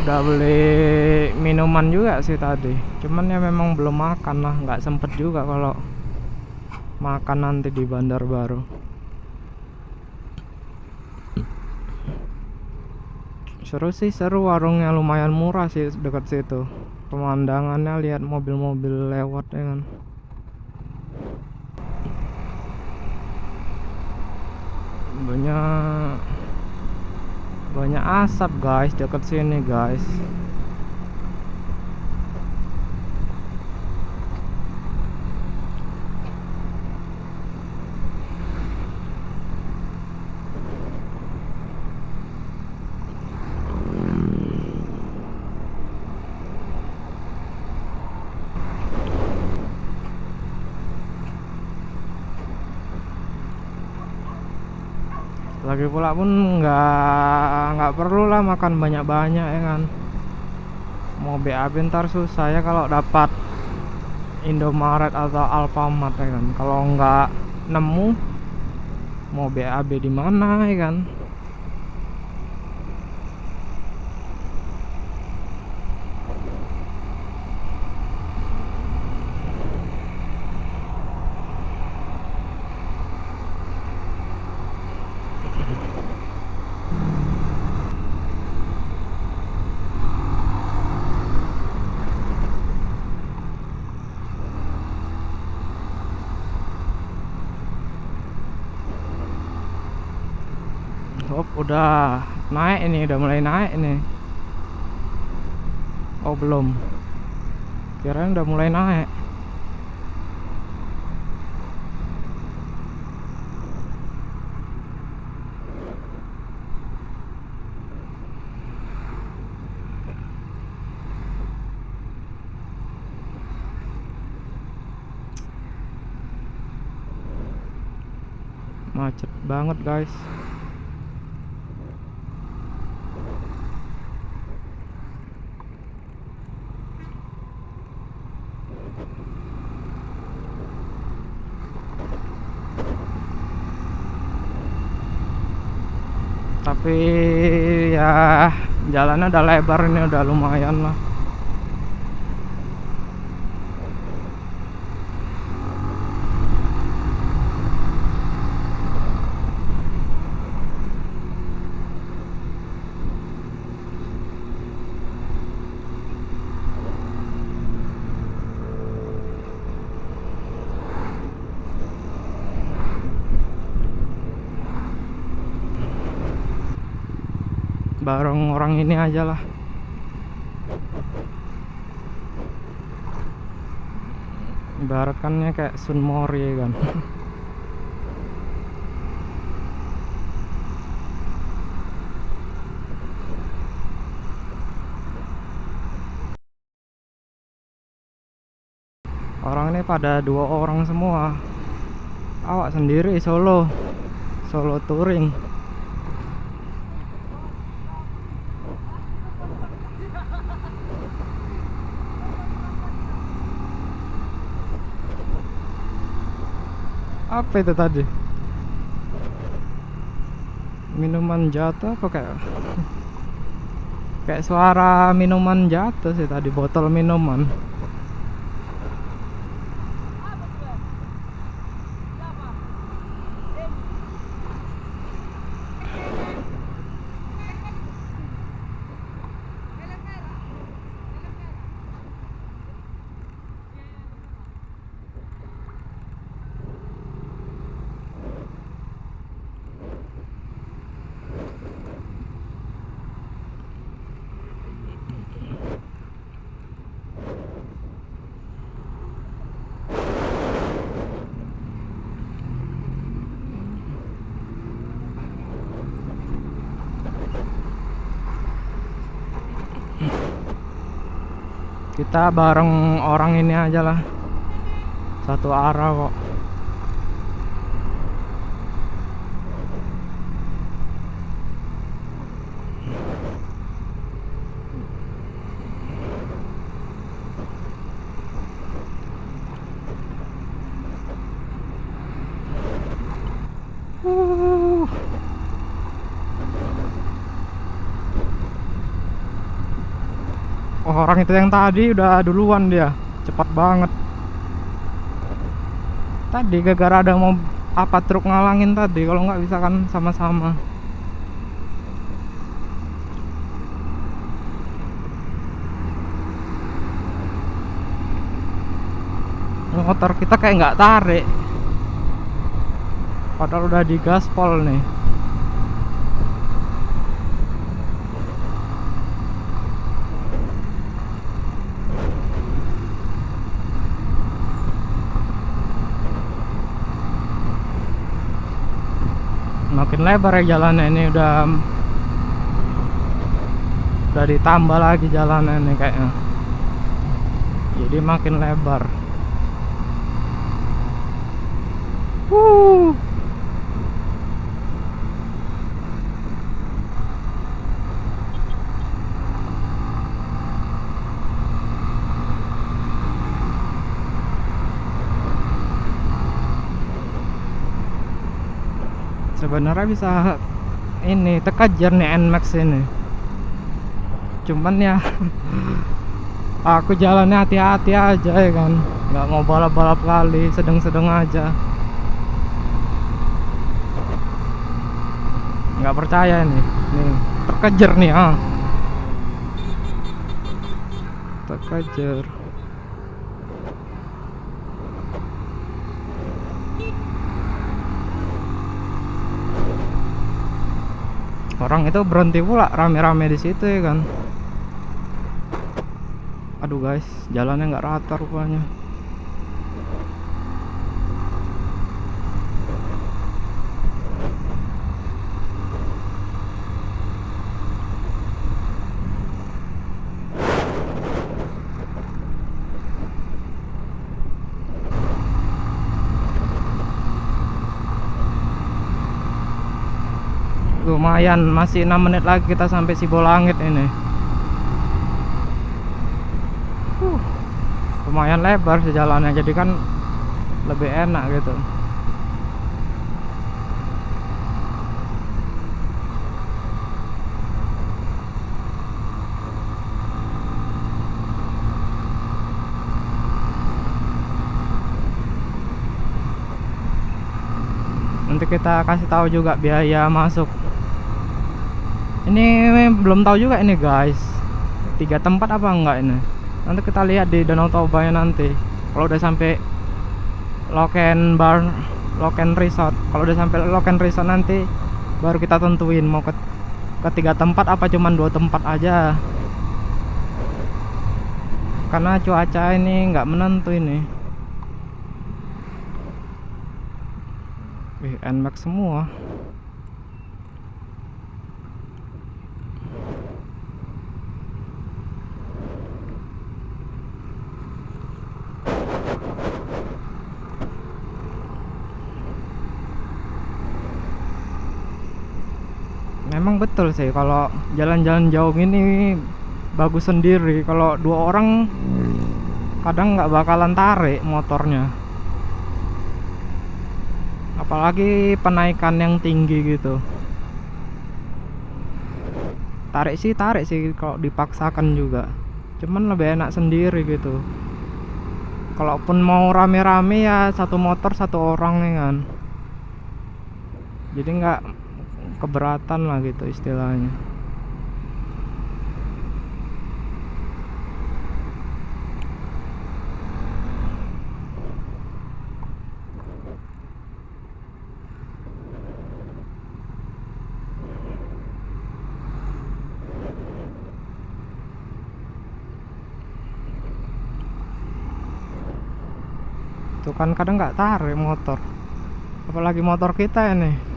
Udah beli minuman juga sih tadi, cuman ya memang belum makan lah, nggak sempet juga kalau makan nanti di Bandar Baru. Seru sih, seru, warungnya lumayan murah sih dekat situ. Pemandangannya lihat mobil-mobil lewat ya kan. Banyak banyak asap guys dekat sini guys. Lagi pula pun nggak perlu lah makan banyak-banyak ya kan. Mau BAB ntar susah ya kalau dapat Indomaret atau Alfamart ya kan. Kalau nggak nemu mau BAB di mana ya kan. Hop, udah naik ini, udah mulai naik ini. Oh belum, kirain udah mulai naik. Macet banget guys. Tapi ya jalannya udah lebar ini, udah lumayan lah. Bareng orang ini aja lah. Ibaratkannya kayak Sunmori kan. Orang ini pada 2 orang semua. Awak sendiri solo touring. Apa itu tadi? Minuman jatuh apa kayak suara minuman jatuh sih tadi, botol minuman. Kita bareng orang ini aja lah, satu arah kok. Oh, orang itu yang tadi udah duluan, dia cepat banget tadi, gara-gara ada mau apa truk ngalangin tadi. Kalau nggak bisa kan sama-sama. Motor kita kayak nggak tarik, padahal udah digaspol nih. Makin lebar ya jalannya ini, udah ditambah lagi jalannya ini kayaknya, jadi makin lebar. Sebenarnya bisa ini terkejar nih NMAX ini, cuman ya aku jalannya hati-hati aja ya kan, nggak mau balap-balap kali, sedang-sedang aja. Nggak percaya nih terkejar nih, terkejar. Orang itu berhenti pula rame-rame di situ ya kan. Aduh guys, jalannya nggak rata rupanya. Lumayan, masih 6 menit lagi kita sampai Sibolangit ini. Lumayan lebar sejalannya, jadi kan lebih enak gitu. Nanti kita kasih tahu juga biaya masuk. Ini belum tahu juga ini guys, 3 tempat apa enggak ini. Nanti kita lihat di Danau Toba nanti. Kalau udah sampai Loken Bar, Loken Resort. Kalau udah sampai Loken Resort nanti baru kita tentuin mau ke 3 tempat apa cuman 2 tempat aja. Karena cuaca ini nggak menentu ini. NMAX semua. Memang betul sih, kalau jalan-jalan jauh gini bagus sendiri. Kalau 2 orang kadang nggak bakalan tarik motornya, apalagi penaikan yang tinggi gitu. Tarik sih kalau dipaksakan juga, cuman lebih enak sendiri gitu. Kalaupun mau rame-rame ya 1 motor 1 orang nih kan, jadi nggak keberatan lah gitu istilahnya. Tuh kan kadang nggak tarik motor, apalagi motor kita ini.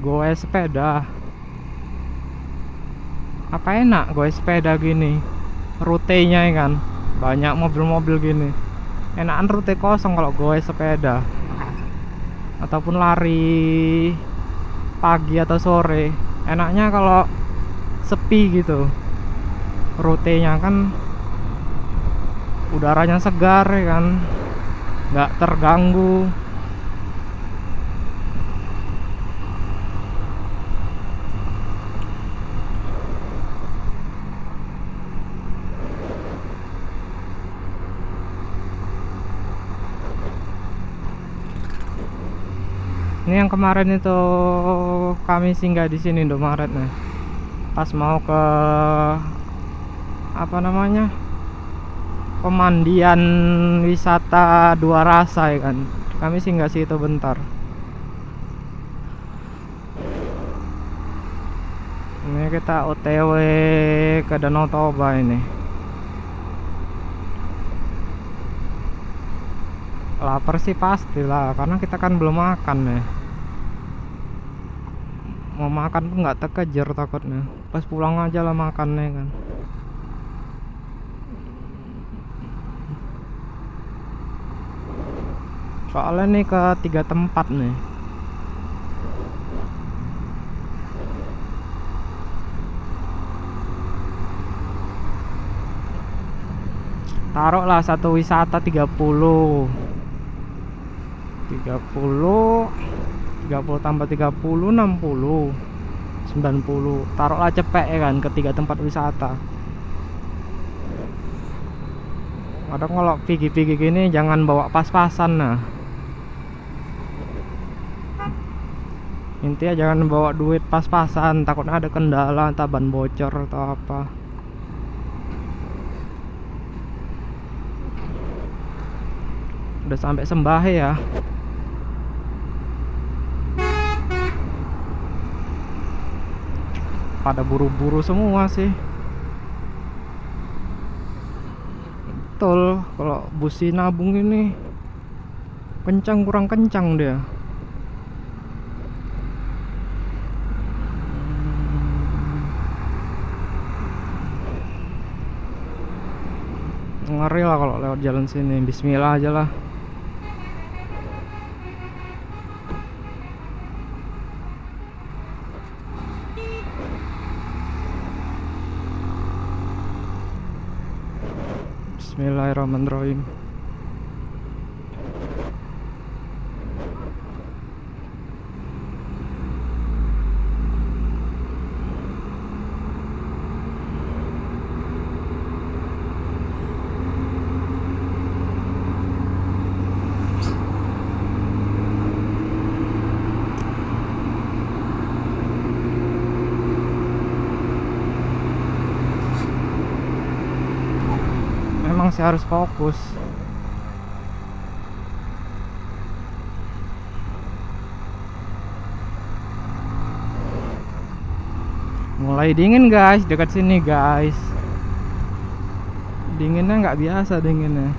Goes sepeda, apa enak goes sepeda gini, rutenya ya kan banyak mobil-mobil gini. Enakan rute kosong kalau goes sepeda, ataupun lari pagi atau sore. Enaknya kalau sepi gitu, rutenya kan udaranya segar ya kan, nggak terganggu. Ini yang kemarin itu kami singgah di sini Indomaret nih. Pas mau ke apa namanya? Pemandian wisata Dua Rasa ya kan. Kami singgah situ bentar. Ini kita OTW ke Danau Toba ini. Lapar sih pastilah, karena kita kan belum makan ya. Mau makan pun nggak terkejar takutnya. Pas pulang aja lah makannya kan. Soalnya nih ke 3 tempat nih. Taruhlah satu wisata 30 tambah 30 60 90. Taruhlah cepet ya kan ke 3 tempat wisata. Kadang kalau pergi-pergi gini jangan bawa pas-pasan nah. Intinya jangan bawa duit pas-pasan, takutnya ada kendala entah ban bocor atau apa. Udah sampai Sembah ya. Pada buru-buru semua sih. Betul, kalau busi nabung ini kencang kurang kencang dia. Ngeri lah kalau lewat jalan sini. Bismillah aja lah. Bismillahirrahmanirrahim. Memang sih harus fokus. Mulai dingin guys, dekat sini guys. Dinginnya nggak biasa dinginnya.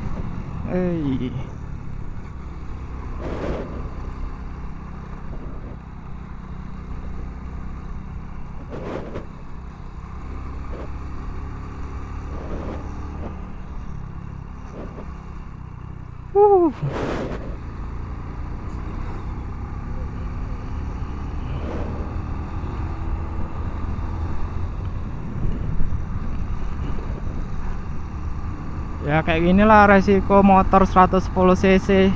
Ya kayak ginilah resiko motor 110 cc.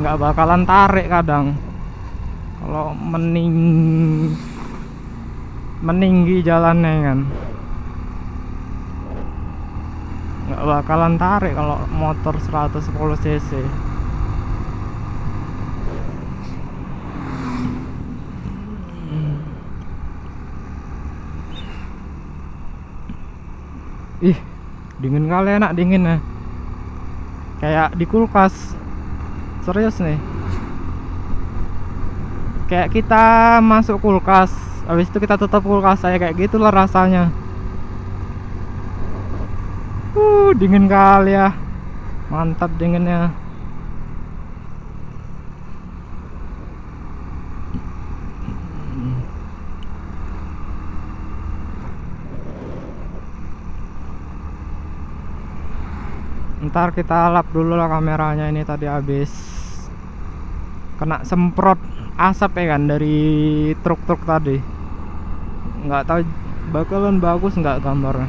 Nggak bakalan tarik kadang. Kalau meninggi jalannya kan. Nggak bakalan tarik kalau motor 110 cc. Ih, dingin kali enak dinginnya. Kayak di kulkas. Serius nih. Kayak kita masuk kulkas, habis itu kita tutup kulkas, saya kayak gitulah rasanya. Dingin kali ya. Mantap dinginnya. Ntar kita lap dulu lah kameranya, ini tadi habis kena semprot asap ya kan dari truk-truk tadi. Nggak tahu bakalan bagus nggak gambarnya.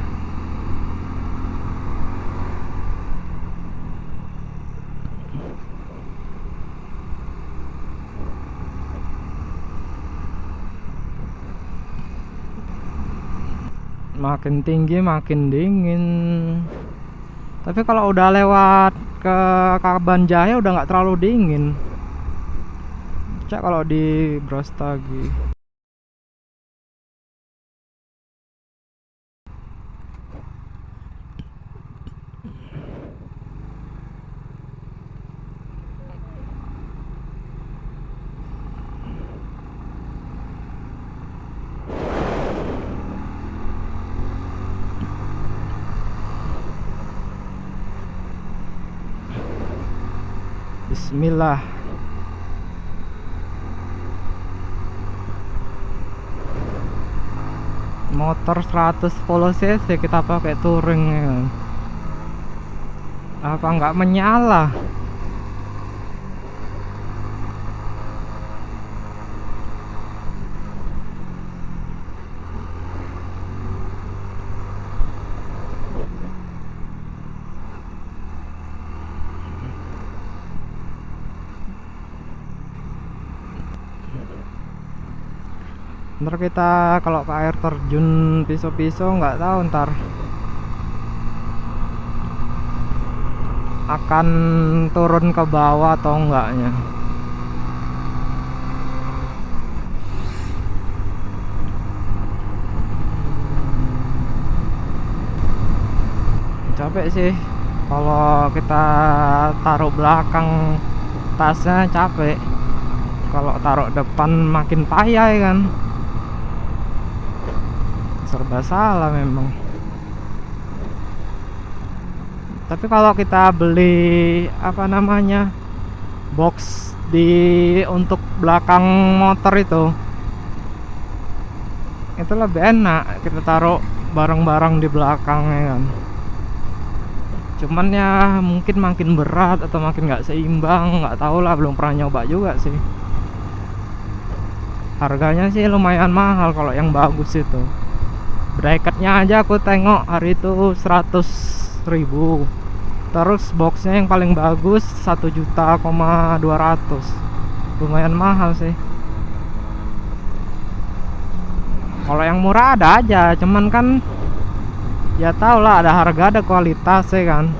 Makin tinggi makin dingin. Tapi kalau udah lewat ke Kaban Jaya udah nggak terlalu dingin. cek kalau di Brastagi. Bismillah. Motor 110 cc kita pakai touring ya kan. Apa nggak menyala? Ntar kita kalau ke air terjun Piso-Piso nggak tahu ntar akan turun ke bawah atau enggaknya. Capek sih kalau kita taruh belakang tasnya, capek. Kalau taruh depan makin payah ya kan. Serba salah memang. Tapi kalau kita beli apa namanya box untuk belakang motor itu lebih enak, kita taruh barang-barang di belakang ya kan. Cuman ya mungkin makin berat atau makin nggak seimbang, nggak tahu lah, belum pernah nyoba juga sih. Harganya sih lumayan mahal kalau yang bagus itu. Bracketnya aja aku tengok hari itu 100.000. Terus boxnya yang paling bagus 1.200.000. Lumayan mahal sih. Kalau yang murah ada aja, cuman kan ya tau lah, ada harga ada kualitas ya kan.